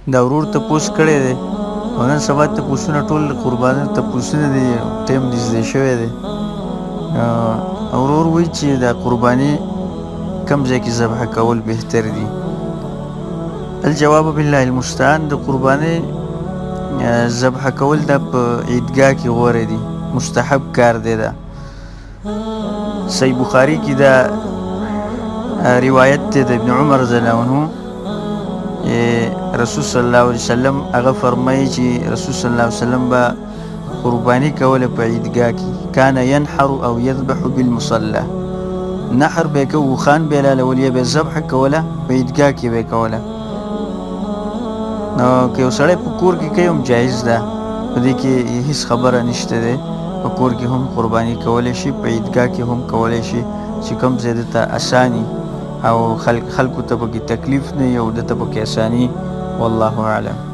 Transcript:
دا ورور تپوس کړی دی او نن سبا تپوسونه ټول قرباني تپوسونه دي، ټایم نږدې شوی دی. ورور وایي چې دا قرباني کم ځای کې ذبح کول بهتر دي. الجواب بالله المستعان. د قرباني ذبح کول دا په عیدګاه کې غوره دي، مستحب کار دی. دا صحیح بخاري کې دا روایت دی د ابن عمر رضی الله عنه. رسول صلی الله علیه وسلم هغه فرمایي چې رسول صلی الله علیه وسلم به قرباني کوله په عیدګاه کې. کان ینحر او یذبح بالمصلى. نحر به یې کوو، خان به یې لالول، یا به یې ذبح کوله په عیدګاه کې به یې کوله. نو که یو سړی په کور کې کوي هم جایز ده، په دې کې هیڅ خبره نشته دی. په کور کې هم قرباني کولی شي، په عیدګاه کې هم کولی شي، چې کوم ځای دته اساني او خلکو ته پکې تکلیف نه وي او دته پکې اساني. والله اعلم.